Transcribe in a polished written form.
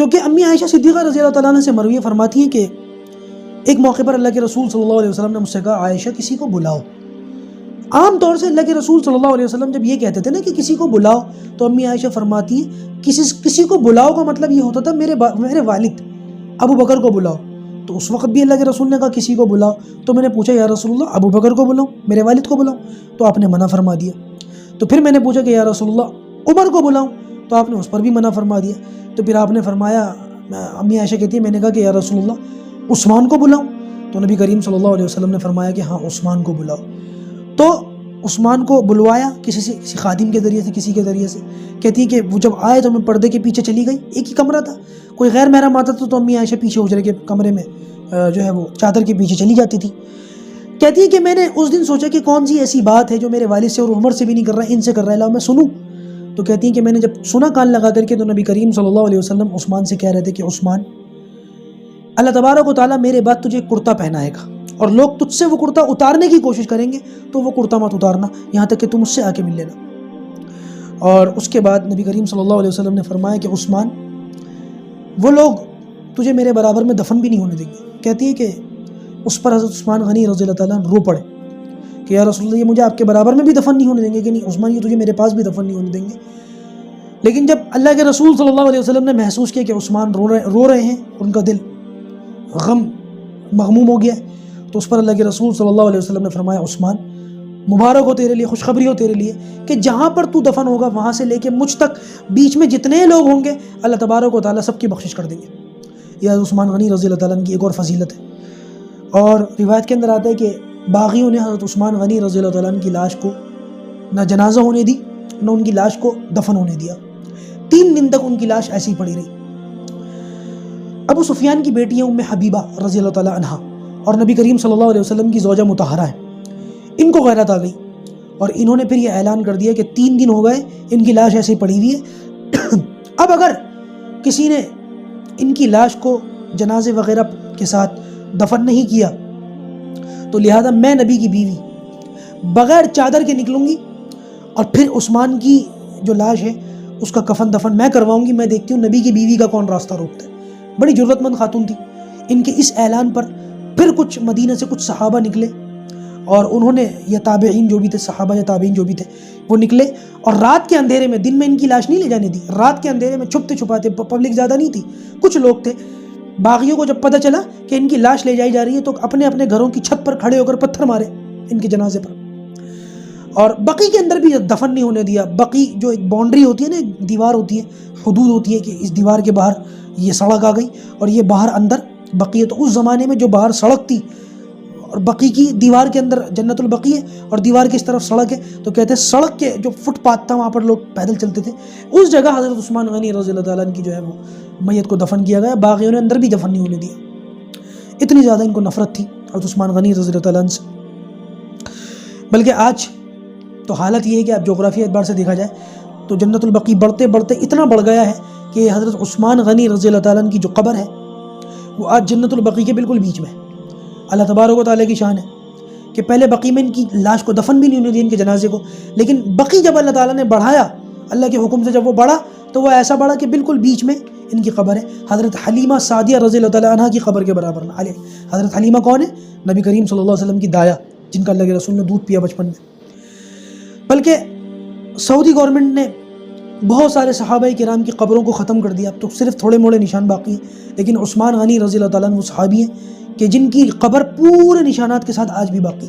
کیونکہ امی عائشہ صدیقہ رضی اللہ تعالیٰ عنہ سے مروی فرماتی ہیں کہ ایک موقع پر اللہ کے رسول صلی اللہ علیہ وسلم نے مجھ سے کہا عائشہ کسی کو بلاؤ. عام طور سے اللہ کے رسول صلی اللہ علیہ وسلم جب یہ کہتے تھے نا کہ کسی کو بلاؤ تو امی عائشہ فرماتی ہیں کسی کو بلاؤ کا مطلب یہ ہوتا تھا میرے والد ابو بکر کو بلاؤ. تو اس وقت بھی اللہ کے رسول نے کہا کسی کو بلاؤ. تو میں نے پوچھا یا رسول اللہ ابو بکر کو بلاؤں میرے والد کو بلاؤں؟ تو آپ نے منع فرما دیا. تو پھر میں نے پوچھا کہ یا رسول اللہ عمر کو بلاؤں؟ تو آپ نے اس پر بھی منع فرما دیا. تو پھر آپ نے فرمایا امی عائشہ کہتی ہے میں نے کہا کہ یا رسول اللہ عثمان کو بلاؤں؟ تو نبی کریم صلی اللہ علیہ وسلم نے فرمایا کہ ہاں عثمان کو بلاؤ. تو عثمان کو بلوایا کسی خادم کے ذریعے سے کسی کے ذریعے سے. کہتی ہے کہ وہ جب آئے تو میں پردے کے پیچھے چلی گئی. ایک ہی کمرہ تھا, کوئی غیر محرم آتا تھا تو امی عائشہ پیچھے حجرے کے کمرے میں جو ہے وہ چادر کے پیچھے چلی جاتی تھی. کہتی ہے کہ میں نے اس دن سوچا کہ کون سی ایسی بات ہے جو میرے والد سے اور عمر سے بھی نہیں کر رہا ہے, ان سے کر رہا ہے, لاؤ میں سنوں. تو کہتی ہیں کہ میں نے جب سنا کان لگا کر کے تو نبی کریم صلی اللہ علیہ وسلم عثمان سے کہہ رہے تھے کہ عثمان اللہ تبارک و تعالیٰ میرے بعد تجھے کرتا پہنائے گا اور لوگ تجھ سے وہ کرتا اتارنے کی کوشش کریں گے تو وہ کرتا مت اتارنا یہاں تک کہ تم اس سے آ کے مل لینا. اور اس کے بعد نبی کریم صلی اللہ علیہ وسلم نے فرمایا کہ عثمان وہ لوگ تجھے میرے برابر میں دفن بھی نہیں ہونے دیں گے. کہتی ہے کہ اس پر حضرت عثمان غنی رضی اللہ تعالیٰ رو پڑے کہ یا رسول اللہ یہ مجھے آپ کے برابر میں بھی دفن نہیں ہونے دیں گے کہ نہیں عثمان یہ تجھے میرے پاس بھی دفن نہیں ہونے دیں گے. لیکن جب اللہ کے رسول صلی اللہ علیہ وسلم نے محسوس کیا کہ عثمان رو رہے ہیں, ان کا دل غم مغموم ہو گیا, تو اس پر اللہ کے رسول صلی اللہ علیہ وسلم نے فرمایا عثمان مبارک ہو تیرے لیے, خوشخبری ہو تیرے لیے کہ جہاں پر تو دفن ہوگا وہاں سے لے کے مجھ تک بیچ میں جتنے لوگ ہوں گے اللہ تبارک و تعالیٰ سب کی بخشش کر دیں گے. یہ عثمان غنی رضی اللہ تعالیٰ عنہ کی ایک اور فضیلت ہے. اور روایت کے اندر آتا ہے کہ باغیوں نے حضرت عثمان غنی رضی اللہ تعالیٰ عنہ کی لاش کو نہ جنازہ ہونے دی نہ ان کی لاش کو دفن ہونے دیا. 3 دن تک ان کی لاش ایسی ہی پڑی رہی. ابو سفیان کی بیٹی ہے ام حبیبہ رضی اللہ تعالیٰ عنہا اور نبی کریم صلی اللہ علیہ وسلم کی زوجہ مطہرہ ہے. ان کو غیرت آ گئی اور انہوں نے پھر یہ اعلان کر دیا کہ 3 دن ہو گئے ان کی لاش ایسے ہی پڑی ہوئی ہے. اب اگر کسی نے ان کی لاش کو جنازے وغیرہ کے ساتھ دفن نہیں کیا تو لہذا میں نبی کی بیوی بغیر چادر کے نکلوں گی اور پھر عثمان کی جو لاش ہے اس کا کفن دفن میں کرواؤں گی. میں دیکھتی ہوں نبی کی بیوی کا کون راستہ روکتا ہے. بڑی جرت مند خاتون تھی. ان کے اس اعلان پر پھر کچھ مدینہ سے کچھ صحابہ نکلے اور انہوں نے یا تابعین جو بھی تھے, صحابہ یا تابعین جو بھی تھے, وہ نکلے اور رات کے اندھیرے میں, دن میں ان کی لاش نہیں لے جانے دی, رات کے اندھیرے میں چھپتے چھپاتے, پبلک زیادہ نہیں تھی, کچھ لوگ تھے. باغیوں کو جب پتہ چلا کہ ان کی لاش لے جائی جا رہی ہے تو اپنے اپنے گھروں کی چھت پر کھڑے ہو کر پتھر مارے ان کے جنازے پر. اور بقی کے اندر بھی دفن نہیں ہونے دیا. بقی جو ایک باؤنڈری ہوتی ہے نا, ایک دیوار ہوتی ہے, حدود ہوتی ہے کہ اس دیوار کے باہر یہ سڑک آ گئی اور یہ باہر اندر بقی ہے. تو اس زمانے میں جو باہر سڑک تھی اور بقی کی دیوار کے اندر جنت البقی ہے اور دیوار کی اس طرف سڑک ہے, تو کہتے ہیں سڑک کے جو فٹ پاتھ تھا وہاں پر لوگ پیدل چلتے تھے, اس جگہ حضرت عثمان غنی رضی اللہ تعالیٰ عنہ کی جو ہے وہ میت کو دفن کیا گیا. باغیوں نے اندر بھی دفن نہیں ہونے دیا. اتنی زیادہ ان کو نفرت تھی حضرت عثمان غنی رضی اللہ تعالیٰ عنہ سے. بلکہ آج تو حالت یہ ہے کہ آپ جغرافی اعتبار سے دیکھا جائے تو جنت البقی بڑھتے بڑھتے اتنا بڑھ گیا ہے کہ حضرت عثمان غنی رضی اللہ تعالیٰ عنہ کی جو قبر ہے وہ آج جنت البقی کے بالکل بیچ میں ہے. اللہ تبارک و تعالیٰ کی شان ہے کہ پہلے بقی میں ان کی لاش کو دفن بھی نہیں ہونے دیا, ان کے جنازے کو, لیکن بقی جب اللہ تعالیٰ نے بڑھایا, اللہ کے حکم سے جب وہ بڑھا تو وہ ایسا بڑھا کہ بالکل بیچ میں ان کی قبر ہے. حضرت حلیمہ سعدیہ رضی اللہ تعالیٰ عنہ کی قبر کے برابر میں. حضرت حلیمہ کون ہے؟ نبی کریم صلی اللہ علیہ وسلم کی دایا, جن کا اللہ کے رسول نے دودھ پیا بچپن میں. بلکہ سعودی گورنمنٹ نے بہت سارے صحابہ کرام کی قبروں کو ختم کر دیا. اب تو صرف تھوڑے موڑے نشان باقی ہیں, لیکن عثمان غنی رضی اللہ تعالیٰ عنہ وہ صحابی ہیں کہ جن کی قبر پورے نشانات کے ساتھ آج بھی باقی.